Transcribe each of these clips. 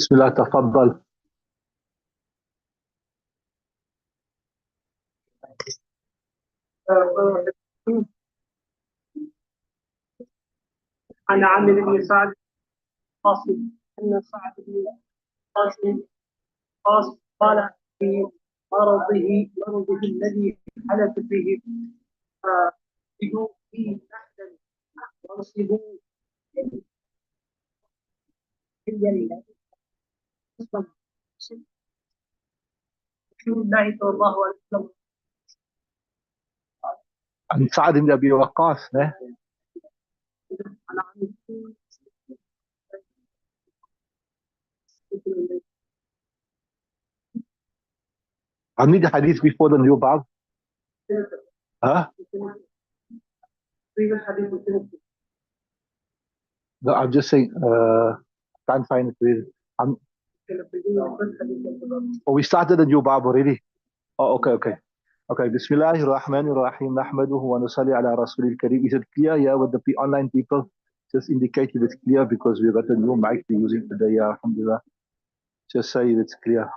بسم الله تفضل. عن عامر بن سعد قاسم أن سعد بن قاسم قال في مرضه الذي حدث فيه فجدوا فيه أحدا وانصبوا في الجنة رسول الله صلى الله عليه وسلم عن سعد بن أبي وقاص ne? عن عامر I need the hadith before the new bab. Huh? No, I'm just saying, can't find it really. Oh, we started the new bab already. Oh, okay. Okay, Bismillahir Rahmanir Rahim. Nahmaduhu wa nusalli ala Rasulil Kareem. Is it clear here with the online people? Just indicate if it's clear because we've got a new mic we're using today. Alhamdulillah. Just say if it's clear.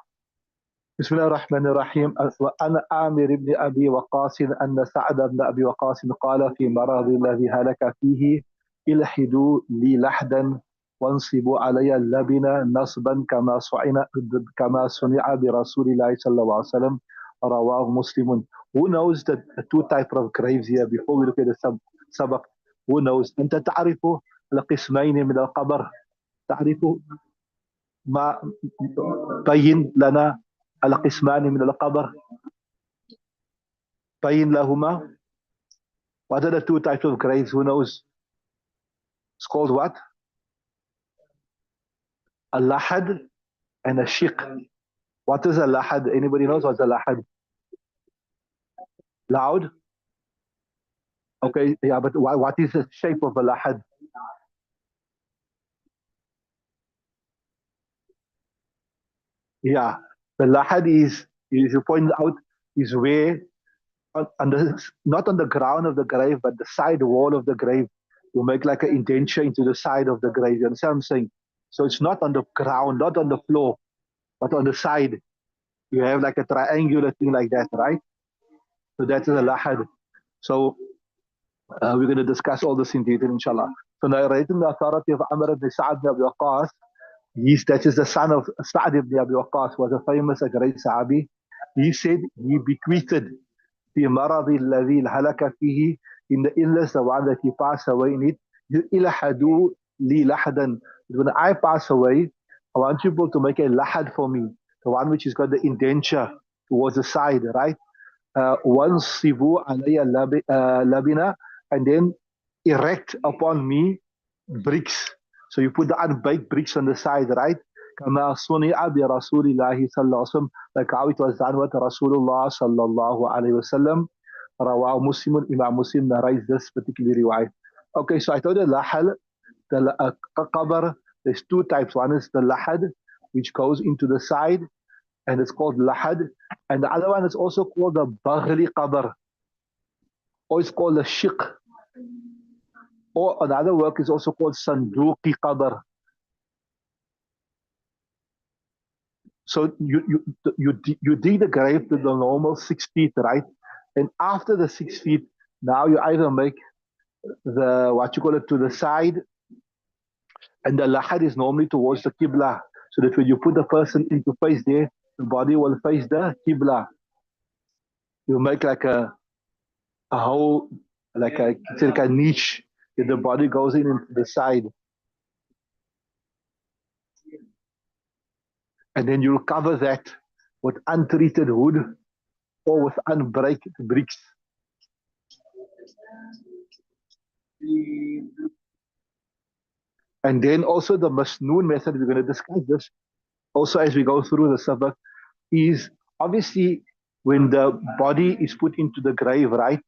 بسم الله الرحمن الرحيم. وأنا عامر بن أبي وقاص أن سعد بن أبي وقاص قال في مرض الذي هلك فيه الحدوا لي لحدا وانصبوا علي اللبن نصبا كما صنع برسول الله صلى الله عليه وسلم رواه مسلم. Who knows the two type of graves here before we look at the سبق? Who knows? أنت تعرف القسمين من القبر؟ تعرف ما بين لنا القسمان من القبر؟ بين لهما. What are the two types of graves? Who knows? It's called what? A lahad and a shiq. What is a lahad? Anybody knows what's a lahad? Loud? Okay, yeah, but what is the shape of a lahad? Yeah, the lahad is you point out, is where not on the ground of the grave, but the side wall of the grave. You make like an indenture into the side of the grave. You understand what I'm saying? So it's not on the ground, not on the floor, but on the side. You have like a triangular thing like that, right? So that is a lahad. So we're going to discuss all this in detail, inshallah. So narrating the authority of Amr ibn Sa'ad ibn Abi Waqqas, that is the son of Sa'ad ibn Abi Waqqas, was a famous, a great Sahabi. He said he bequeathed في مرض الذي هلك فيه, in the illness, the one that he passed away in it, ilhadu li lahadan. When I pass away, I want people to make a lahad for me, the one which has got the indenture towards the side, right? Wansibu alayya labina, and then erect upon me bricks. So you put the unbaked bricks on the side, right? كما صنع برسول الله صلى الله عليه وسلم, like how it was done with Rasulullah صلى الله عليه وسلم. رواه مسلم. Imam Muslim narrates this particular riwayah. Okay, so I told you the qabr, there's two types. One is the lahad, which goes into the side, and it's called lahad. And the other one is also called the baghli qabr, or it's called the shiq. Or another work is also called sanduqi qabr. So you dig the grave to the normal 6 feet, right? And after the 6 feet, now you either make the, what you call it, to the side, and the lahad is normally towards the qibla, so that when you put the person into face there, the body will face the qibla. You make like a hole, like a niche, that the body goes in into the side. And then you'll cover that with untreated wood or with unbreaked bricks. And then also the masnoon method, we're going to discuss this also as we go through the sabak, is obviously when the body is put into the grave, right?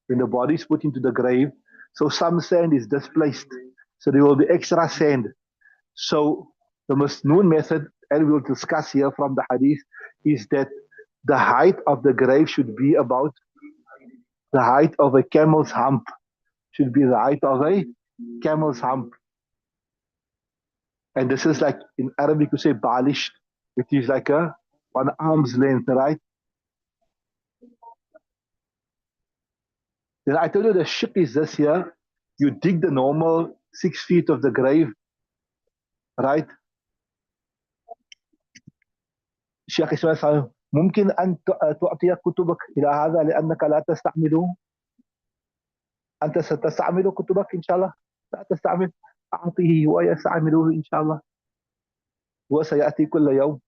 When the body is put into the grave, so some sand is displaced. So there will be extra sand. So the masnoon method, and we'll discuss here from the hadith, is that the height of the grave should be about the height of a camel's hump. Should be the height of a camel's hump. And this is like in Arabic you say balish, which is like a 1 arm's length, right? Then I told you the shirk is this here. You dig the normal 6 feet of the grave, right? الشيخ اسماعيل صالح ممكن أن تعطي كتبك إلى هذا لأنك لا تستعمله. أنت ستستعمل كتبك إن شاء الله. لا تستعمل، أعطيه ويستعمله إن شاء الله. هو سيأتي كل يوم.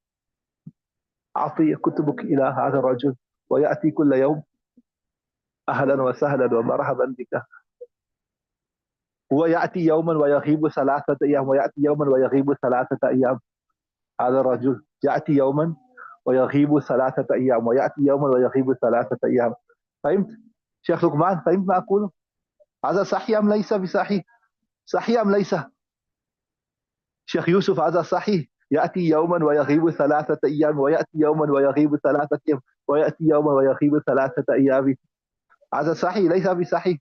أعطي كتبك إلى هذا الرجل ويأتي كل يوم. أهلا وسهلا ومرحبا بك. هو يأتي يوما ويغيب 3 أيام ويأتي يوما ويغيب 3 أيام. هذا الرجل يأتي يوما ويغيب 3 أيام ويأتي يوما ويغيب 3 أيام. فهمت؟ شيخ لقمان فهمت ما أقول؟ هذا صحيح أم ليس بصحيح؟ صحيح أم ليس؟ شيخ يوسف هذا صحيح؟ يأتي يوما ويغيب 3 أيام ويأتي يوما ويغيب 3 أيام ويأتي يوما ويغيب 3 أيام. هذا صحيح ليس بصحيح؟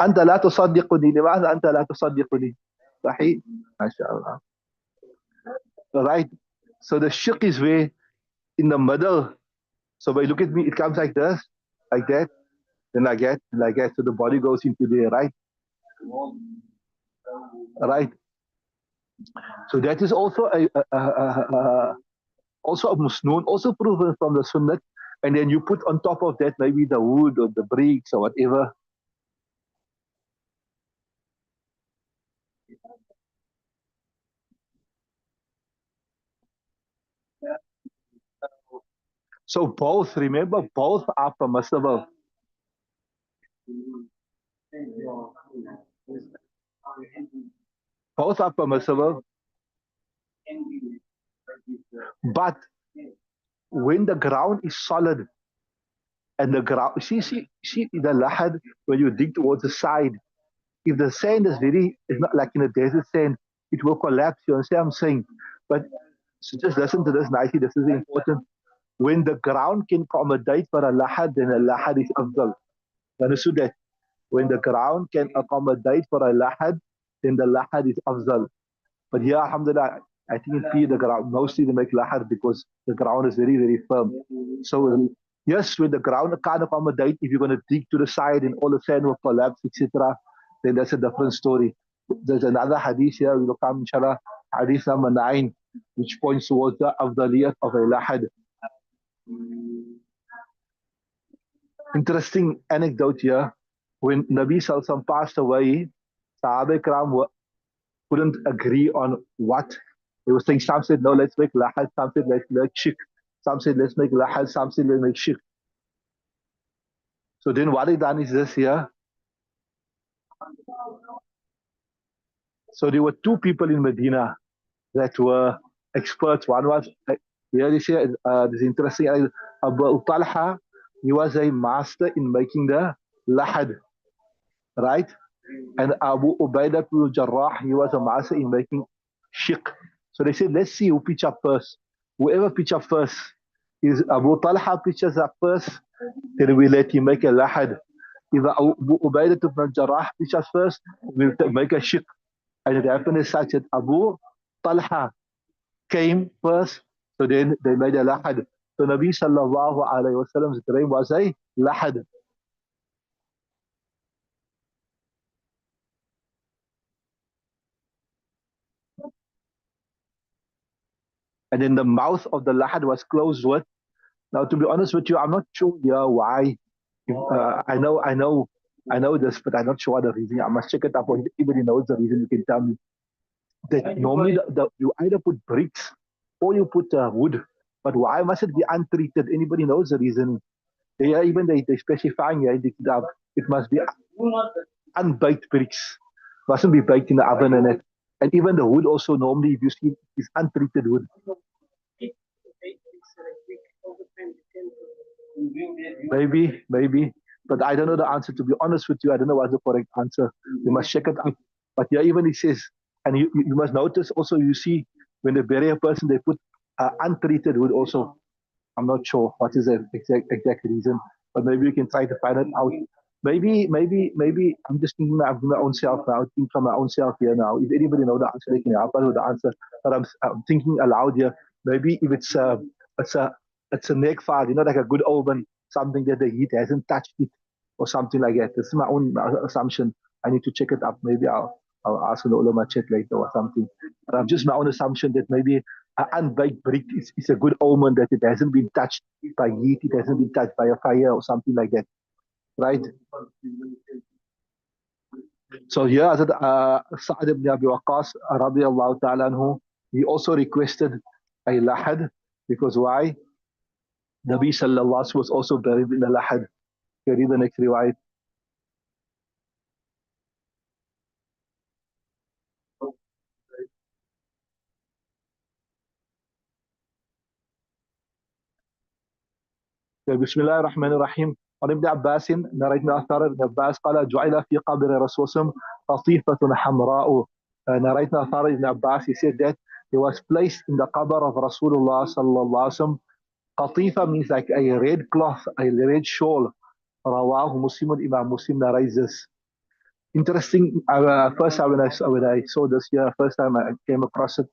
أنت لا تصدقني. لماذا أنت لا تصدقني؟ صحيح؟ ما شاء الله. Right. So the shirk is where in the middle. So when you look at me, it comes like this, like that, then like that, like that. So the body goes into there, right? Right. So that is also also a musnoon, also proven from the sunnah. And then you put on top of that maybe the wood or the bricks or whatever. So both, remember, both are permissible. Both are permissible. But when the ground is solid and the ground, see the lahad, when you dig towards the side, if the sand is it's not like in a desert sand, it will collapse. You understand what I'm saying? But so just listen to this nicely. This is important. When the ground can accommodate for a lahad, then a lahad is afdal. You understood that? When the ground can accommodate for a lahad, then the lahad is afdal. But here, alhamdulillah, I think in P the ground, mostly they make lahad because the ground is very, very firm. So yes, when the ground can't accommodate, if you're going to dig to the side and all the sand will collapse, etc., then that's a different story. There's another hadith here, we will come inshallah, hadith number 9, which points towards the afdaliyat of a lahad. Interesting anecdote here. When Nabi Sallallahu passed away, Sahaba Ikram couldn't agree on what. They were saying, some said, no, let's make lahad. Some said, let's make shirk. Some said, let's make lahad. Some said, let's make shirk. So then what they done is this here. So there were 2 people in Medina that were experts. One was, here they say, this interesting, Abu Talha, he was a master in making the lahad, right? And Abu Ubaidah ibn Jarrah, he was a master in making shirk. So they said, let's see who pitch up first. Whoever pitch up first is Abu Talha pitches up first, then we let him make a lahad. If Abu Ubaidah ibn Jarrah pitches first, we'll make a shirk. And it happened as such that Abu Talha came first, so then they made a lahad. So Nabi sallallahu alayhi wa sallam's dream was a lahad. And then the mouth of the lahad was closed with. Now, to be honest with you, I'm not sure why. I know this, but I'm not sure the reason. I must check it up. Or if anybody knows the reason, you can tell me. That normally you either put bricks or you put wood. But why must it be untreated? Anybody knows the reason? They specifying here. It must be unbaked bricks. Mustn't be baked in the oven and it. And even the wood also normally, if you see, is untreated wood. Maybe. But I don't know the answer. To be honest with you, I don't know what's the correct answer. You must check it out. But yeah, even it says, and you must notice also, you see, when they bury a person, they put untreated wood also. I'm not sure what is the exact reason, but maybe you can try to find it out. maybe I'm just thinking of my own self now, think from my own self here now. If anybody know the answer, they can help us with the answer. But I'm thinking aloud here. Maybe if it's a it's a neck file, like a good omen, something that the heat hasn't touched it or something like that. This is my own assumption. I need to check it up. Maybe I'll ask the ulama check later or something. But I'm just my own assumption that maybe an unbaked brick is a good omen that it hasn't been touched by heat, it hasn't been touched by a fire or something like that, right? So here, Sa'ad ibn Abi Waqqas, radiallahu ta'ala anhu, he also requested a lahad because why? Nabi sallallahu alaihi wasallam was also buried in a lahad. You read the next riwayat. بسم الله الرحمن الرحيم. عن ابن عباس narrated أثر ابن عباس قال جعل في قبر رسول الله قطيفة حمراء. Narrated أثر ابن عباس, he said that he was placed in the qabr of Rasulullah sallallahu alaihi wasallam. Qatifa means like a red cloth, a red shawl. Rawahu Muslim, Imam Muslim narrates this. Interesting. First time when I saw this here, first time I came across it,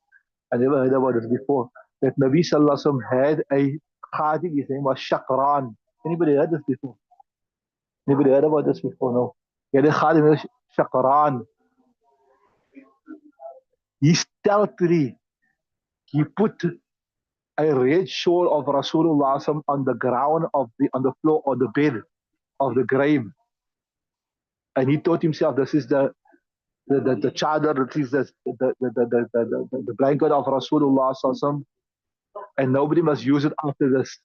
I never heard about this before. That Nabi Sallallahu Alaihi Wasallam had a khadim, his name was Shaqran. Anybody heard this before? Anybody heard about this before? No. He had a khadim, Shaqran. He stealthily, he put a red shawl of Rasulullah on the ground on the floor or the bed of the grave. And he thought himself, this is the chadar, at least the blanket of Rasulullah sallallahu, and nobody must use it after this.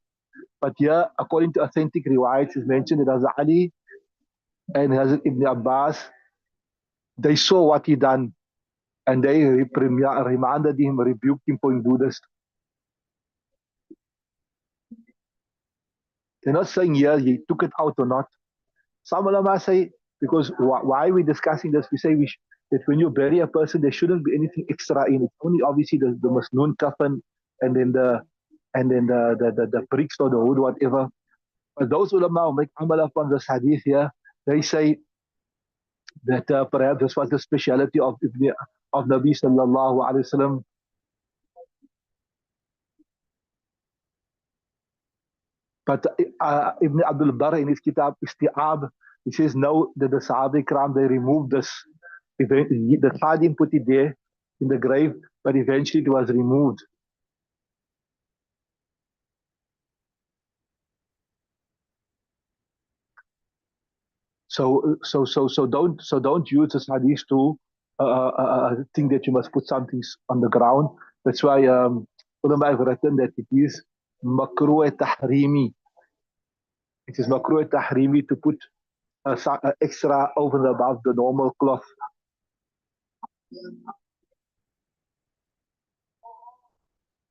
But here, according to authentic riwayats, it's mentioned that Hazrat Ali and Hazrat Ibn Abbas, they saw what he done, and they reminded him, rebuked him for doing this. They're not saying here he took it out or not. Some ulama say, because why are we discussing this? We say that when you bury a person, there shouldn't be anything extra in it. Only obviously the masnoon kafan and then the bricks or the wood, whatever. But those ulama who make amal upon this hadith here, they say that perhaps this was the speciality of Nabi sallallahu alaihi wasallam. But Ibn Abdul Barr in his kitab Isti'ab, he says no, that the Sahaba Ikram, they removed this. The Khadim put it there in the grave, but eventually it was removed. So don't use this hadith to think that you must put something on the ground. That's why ulama have written that it is makruh tahrimi. It is makruh tahrimi to put extra over and above the normal cloth.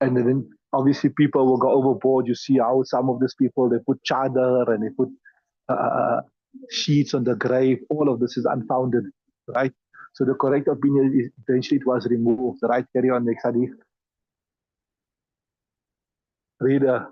And then obviously people will go overboard. You see how some of these people, they put chadar and they put sheets on the grave. All of this is unfounded, right? So the correct opinion is eventually it was removed, right? Carry on, next hadith. Reader.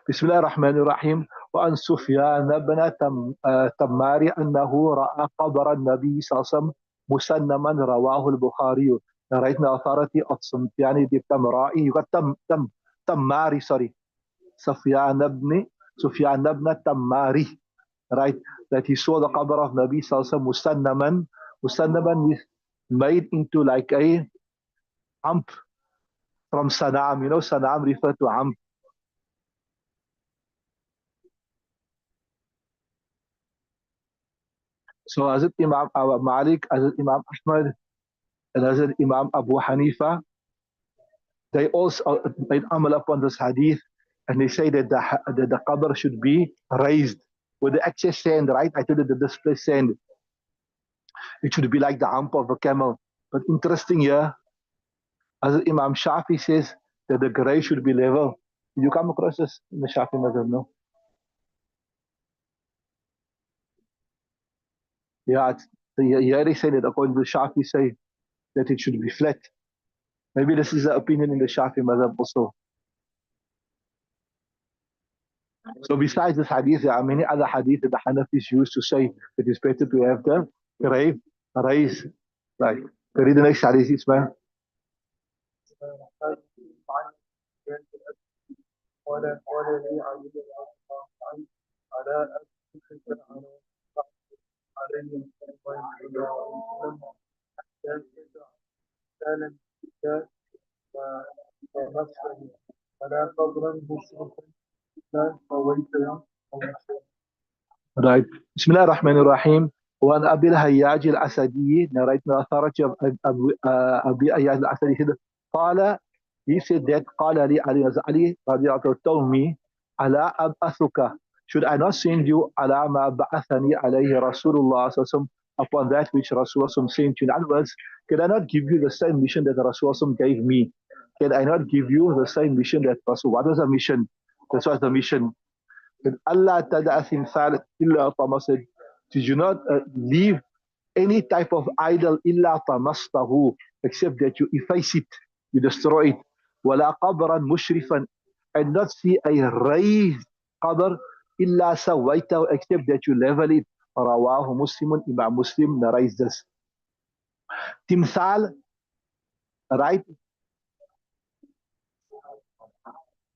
بسم الله الرحمن الرحيم. وعن سفيان بن تماري أنه رأى قبر النبي صلى الله عليه وسلم مسنما رواه البخاري. Narrating authority of Sufyan ibn Tamra'i. You got Tamari, sorry. Sufyan ibn Tamari, right? That he saw the qabr of Nabi sallallahu alaihi wasallam musannaman is made into like a amp from Sanam. You know, Sanam refer to amp. So Hazrat Imam Malik, Hazrat Imam Ahmad, and Hazrat Imam Abu Hanifa, they also made amal upon this hadith, and they say that the qabr should be raised with the excess sand, right? I told you the display sand. It should be like the hump of a camel. But interesting here, as Imam Shafi says that the grave should be level. Did you come across this in the Shafi Madhab? No. Yeah, here they say that according to the Shafi say that it should be flat. Maybe this is the opinion in the Shafi Madhab also. So besides this hadith, there are many other hadith that the Hanafis use to say that it's better to have the grave raised. Right. Read the next hadith, Ismail. Right. Bismillah ar-Rahman ar-Rahim. وعن أبي الهياج الأسدي narrate the authority of Abi Ayyad al-Asadi said قال he said that قال لي Ali رضي الله عنه told me ألا أبعثك should I not send you على ما بعثني عليه رسول الله صلى الله عليه وسلم upon that which Rasulullah sent you. In other words, can I not give you the same mission that Rasulullah gave me? Can I not give you the same mission that Rasul? What was the mission? This was the mission. Allah tada'a thimthal illa tamasad. Did you not leave any type of idol illa tamastahu, except that you efface it, you destroy it. Wala qabran mushrifan, and not see a raised qabr illa sawaitahu, except that you level it. Rawahu Muslimun, Imam Muslim narrates this. Timthal, right?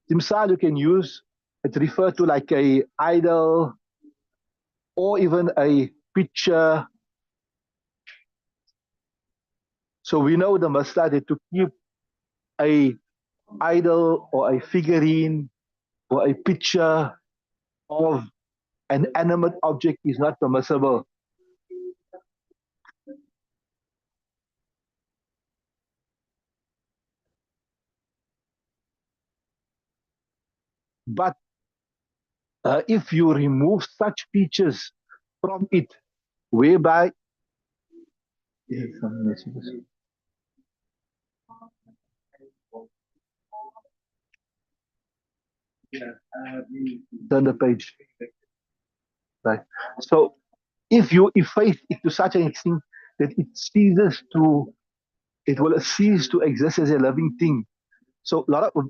Timthal you can use, it refers to like a idol or even a picture. So we know the masla that to keep a idol or a figurine or a picture of an animate object is not permissible. But if you remove such features from it, whereby turn the page. Right. So if you efface it to such an extent that it will cease to exist as a living thing. So a lot of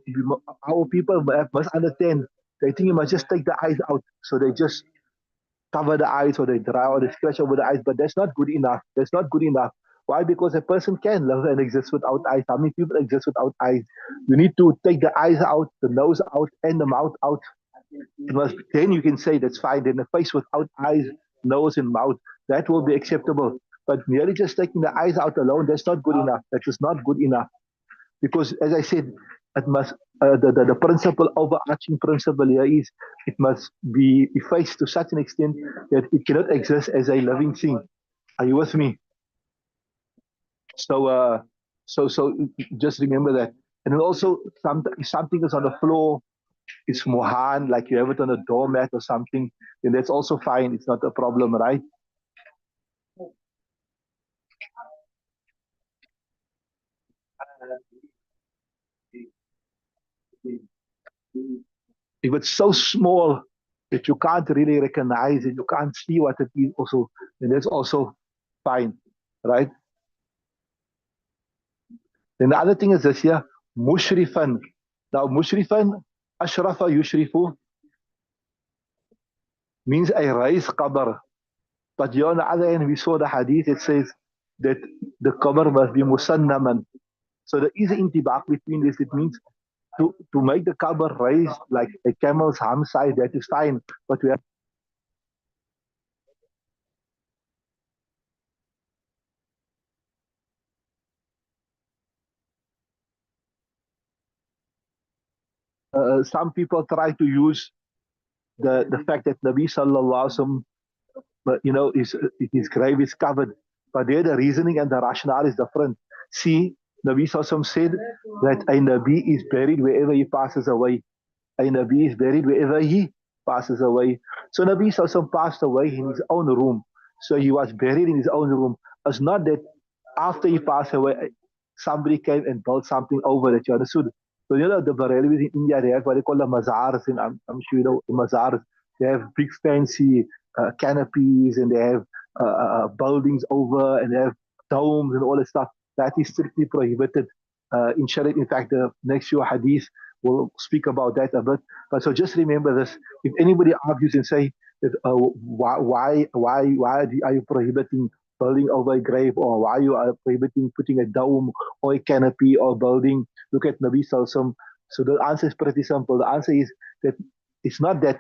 our people must understand. They think you must just take the eyes out, so they just cover the eyes or they dry or they scratch over the eyes, but that's not good enough. That's not good enough. Why? Because a person can live and exist without eyes. How many people exist without eyes? You need to take the eyes out, the nose out, and the mouth out. Then you can say that's fine. Then the face without eyes, nose, and mouth, that will be acceptable. But merely just taking the eyes out alone, that's not good enough. That is not good enough. Because as I said, it must the principle, overarching principle here is it must be effaced to such an extent that it cannot exist as a living thing. Are you with me? So just remember that. And then also if something is on the floor, it's mohan, like you have it on a doormat or something, then that's also fine. It's not a problem, right? If it's so small that you can't really recognize it, you can't see what it is also, then that's also fine, right? Then the other thing is this here, mushrifan. Now, mushrifan, ashrafa yushrifu, means a raised qabr. But here on the other hand, we saw the hadith, it says that the qabr must be musannaman. So there is an intibaq between this. It means to make the qabr raised like a camel's ham size, that is fine. But we have some people try to use the fact that Nabi Sallallahu Alaihi Wasallam, his grave is covered. But there the reasoning and the rationale is different. See, Nabi Sallallahu Alaihi Wasallam said that a Nabi is buried wherever he passes away. A Nabi is buried wherever he passes away. So Nabi Sallallahu Alaihi Wasallam passed away in his own room. So he was buried in his own room. It's not that after he passed away, somebody came and built something over it. You understood? So the Barelvis in India, they have what they call the mazars, and I'm sure you know the mazars. They have big fancy canopies, and they have buildings over, and they have domes and all that stuff. That is strictly prohibited in Sharia. In fact, the next few hadith will speak about that a bit. But so just remember this: if anybody argues and say that why are you prohibiting building over a grave, or why you are prohibiting putting a dome or a canopy or building? Look at Nabi Sallallahu. So the answer is pretty simple. The answer is that it's not that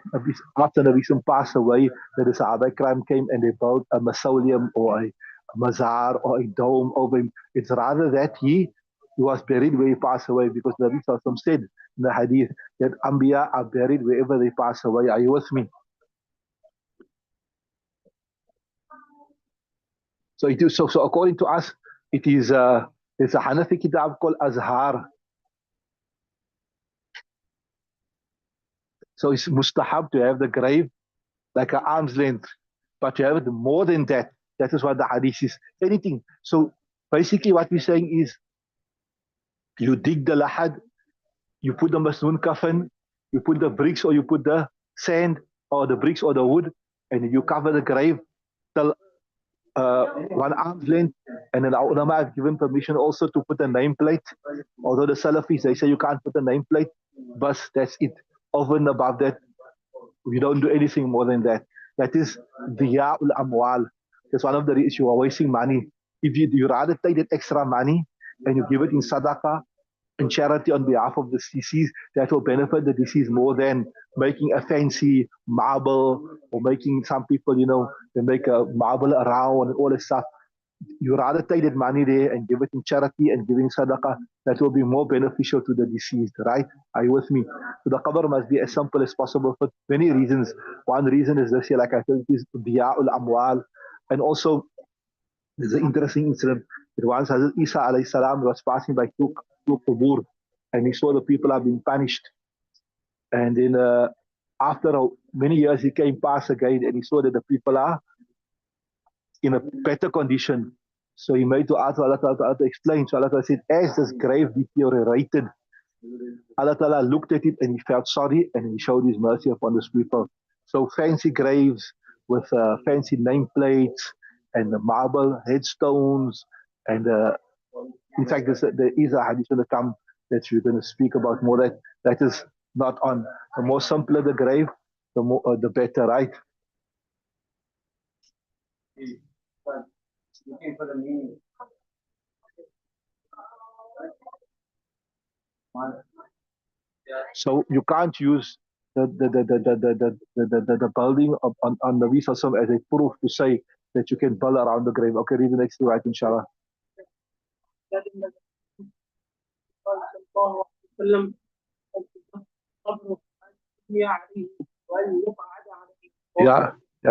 after Nabi Sallallahu passed away that the Sahaba Ikram came and they built a mausoleum or a mazar or a dome over him. It's rather that he was buried where he passed away, because Nabi Sallallahu said in the hadith that Anbiya are buried wherever they pass away. Are you with me? So it is so according to us, it is there's a Hanafi kitab called Azhar. So it's mustahab to have the grave like an arm's length, but to have it more than that. That is what the hadith is. Anything. So basically, what we're saying is, you dig the lahad, you put the masnoon coffin, you put the bricks or you put the sand or the bricks or the wood, and you cover the grave till 1 arm's length. And then the ulama have given permission also to put a nameplate. Although the Salafis, they say you can't put a nameplate, but that's it. Over and above that, we don't do anything more than that. That is diya'ul amwal. That's one of the reasons you are wasting money. If you rather take that extra money and you give it in sadaqah and charity on behalf of the deceased, that will benefit the deceased more than making a fancy marble, or making some people, they make a marble around and all that stuff. You rather take that money there and give it in charity and giving sadaqah. That will be more beneficial to the deceased, right? Are you with me? So the qabr must be as simple as possible for many reasons. One reason is this here, like I said, it is diya'ul amwal. And also, there's an interesting incident. That once Hazrat Isa alayhi salam was passing by two qubur, and he saw the people are being punished. And then after many years, he came past again, and he saw that the people are in a better condition. So he made to Allah Ta'ala to explain. So Allah Ta'ala said, as this grave deteriorated, Allah Ta'ala looked at it and he felt sorry, and he showed his mercy upon these people. So fancy graves with fancy nameplates and the marble headstones. And in fact, there is a hadith in the come that we're going to speak about more, that is not on. The more simpler the grave, the better, right? Looking for the meaning. So you can't use the building on the Nabi as a proof to say that you can build around the grave. Okay, read the next right, inshallah. Yeah,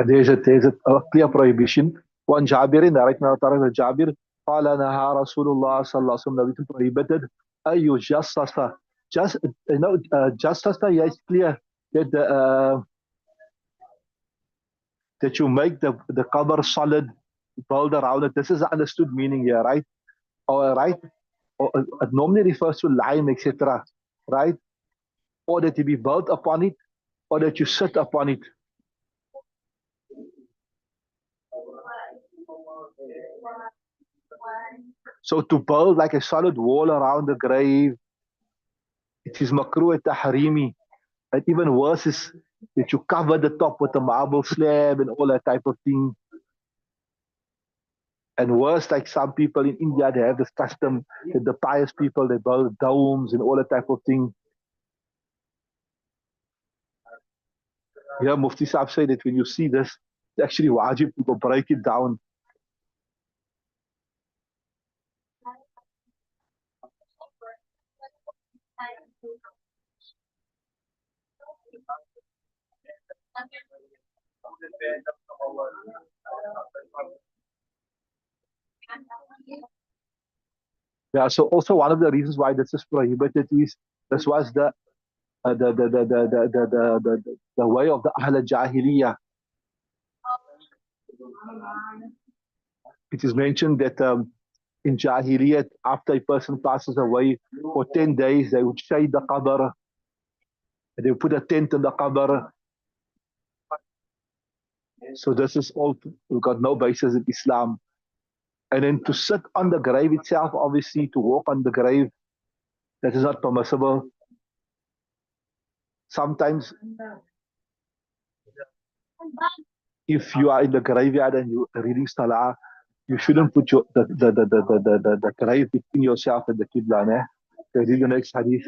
there's a clear prohibition. One Jabirin, right now, Jabir, قال نهى رسول الله صلى الله عليه وسلم, prohibited أي جسس. Just justice, yeah, it's clear that that you make the cover solid, build around it. This is the understood meaning here, right? Or right? Or, it normally refers to lime, etc. Right? Or that you be built upon it, or that you sit upon it. So to build like a solid wall around the grave, it is makruh tahrimi. And even worse is that you cover the top with a marble slab and all that type of thing. And worse, like some people in India, they have this custom that the pious people, they build domes and all that type of thing. Yeah, Mufti Saab said that when you see this, it's actually wajib to go break it down. Yeah, so also one of the reasons why this is prohibited is this was the way of the Ahl Jahiliyyah. It is mentioned that in Jahiliyyat, after a person passes away for 10 days, they would shade the qabr, they would put a tent in the qabr. So this is all, we've got no basis in Islam. And then to sit on the grave itself, obviously, to walk on the grave, that is not permissible. Sometimes, if you are in the graveyard and you're reading Salah, you shouldn't put the grave between yourself and the Qibla. Okay, read the next hadith.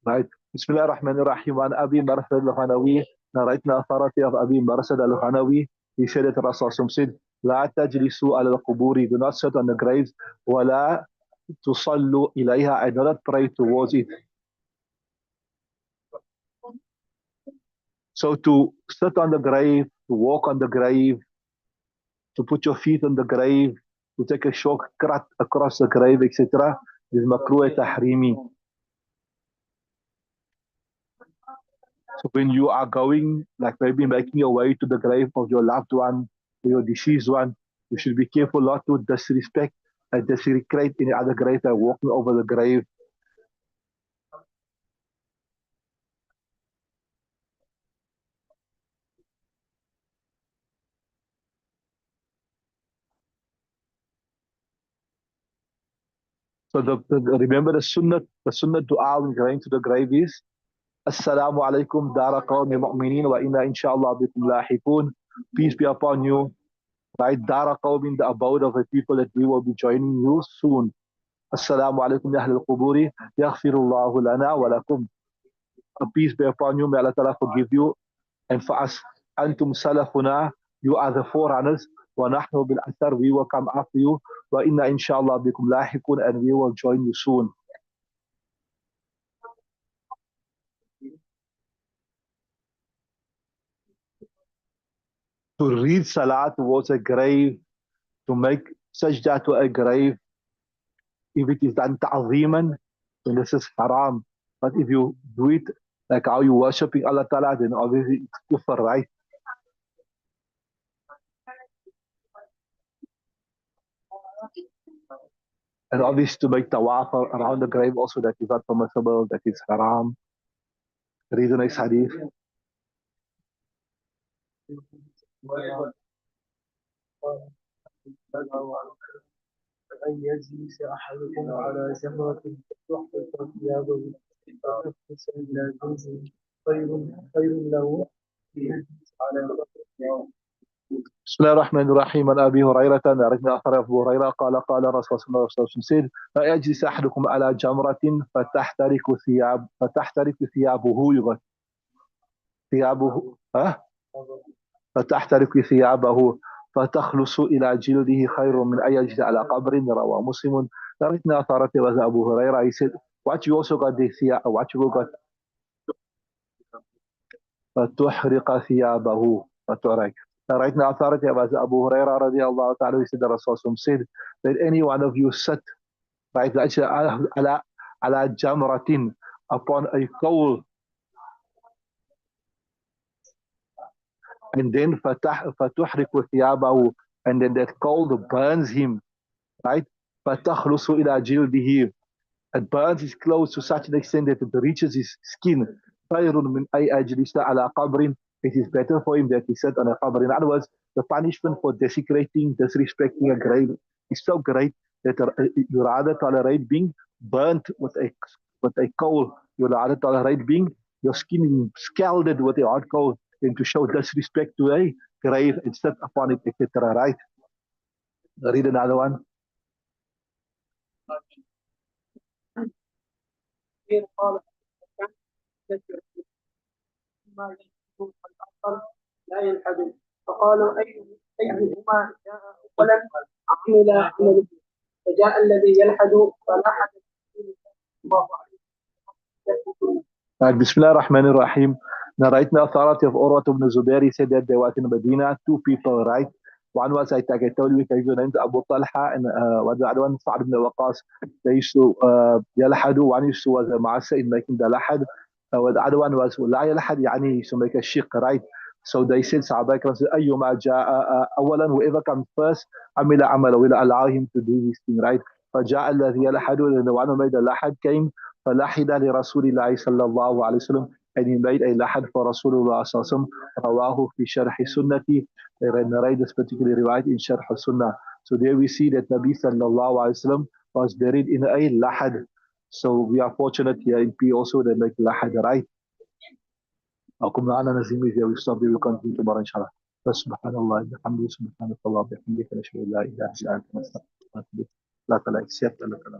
Right. Bismillah ar-Rahman ar-Rahim. An Abi Marsad al-Hanawi. Narrating authority of Abi Marsad al-Hanawi. He said that Rasul said, لا تجلسوا على القبور. Do not sit on the graves. ولا تصلوا إليها. And do not pray towards it. So to sit on the grave, to walk on the grave, to put your feet on the grave, to take a shortcut across the grave, etc. is makruh tahrimi. So when you are going, like maybe making your way to the grave of your loved one, or your deceased one, you should be careful not to disrespect and desecrate any other grave by walking over the grave. So remember the sunnah dua when going to the grave is Assalamu alaikum dara qawmi mu'minin wa inna inshallah bikum lahiqun. Peace be upon you. Right, dara qawmin, the abode of the people that we will be joining you soon. Assalamu alaikum ya ahl al-quburi yaghfirullahu lana wa lakum. Peace be upon you, may Allah Ta'ala forgive you and for us. Antum salafuna, you are the forerunners. Wa nahnu bil athar, we will come after you. Wa inna inshallah bikum lahiqun, and we will join you soon. To read salah towards a grave, to make sajda to a grave, if it is done ta'zeeman, then this is haram. But if you do it like how you worshipping Allah Ta'ala, then obviously it's kufr, right? And obviously to make tawaf around the grave also, that is not permissible, that is haram. Read the next hadith. أن يجلس أحدكم على جمرة تحفظ ثيابه فتغسل إلى جنسه خير له يجلس على قبره. بسم الله الرحمن الرحيم. عن ابي هريره نرجع اثر ابو هريره قال رسول الله صلى الله عليه وسلم فيجلس احدكم على جمره فتحترق ثيابه فتحترق ثيابه فتخلص الى جلده خير من ان يجلس على قبر. رواه مسلم. نرجع اثر ابو هريره. He said, what you also got the thiyab, what you got فتحرق ثيابه فتحرق. Right now, authority of Abu Huraira radiallahu ta'ala, he said, the Rasul said that any one of you sit, right, ala jamratin, upon a coal, and then fatuhriku thiyabahu, and then that coal burns him, right, fatakhlusu ila jildihi, it burns his clothes to such an extent that it reaches his skin. Khayrun min ay ajlisa ala qabrin, it is better for him that he sat on a qabr. In other words, the punishment for desecrating, disrespecting a grave is so great that you rather tolerate being burnt with a coal. You rather tolerate being your skin scalded with a hot coal than to show disrespect to a grave and sit upon it, etc. Right? Read another one. لا يلحد فقالوا أيهما جاء أولا عمل عمله فجاء الذي يلحد فلاحد الله عليه. Bismillah ar-Rahman ar-Rahim. Narrating the authority of Urwat ibn Zubair, he said that there was in Medina two people, right? One was, I think I told you, I named Abu Talha, and the other one, Sa'd ibn Waqas. They used to yalhadu. One used to was a masa in making the lahad. The other one was la yalhad, yani used to make a shiq, right? So they said, Sahaba Ikram said, Ayyuma ja'a, awalan, whoever comes first, amila amala, we'll allow him to do his thing, right? فجاء الذي يلحد, and the one who made the lahad came, فلحد لرسول الله صلى الله عليه وسلم, and he made a lahad for Rasulullah صلى الله عليه وسلم. رواه في شرح سنتي, they narrate this particular riwayat in Sharh Sunnah. So there we see that Nabi sallallahu alaihi wasallam was buried in a lahad. So we are fortunate here in P also that like lahad, right? أقوم معنا نزيم إذا ويصاب ويكون tomorrow إن شاء الله. فسبحان الله بحمده سبحانك الله وبحمدك نشهد أن لا إله إلا أنت نستغفرك ونتوب إليك. لا تلا accept, لا تلا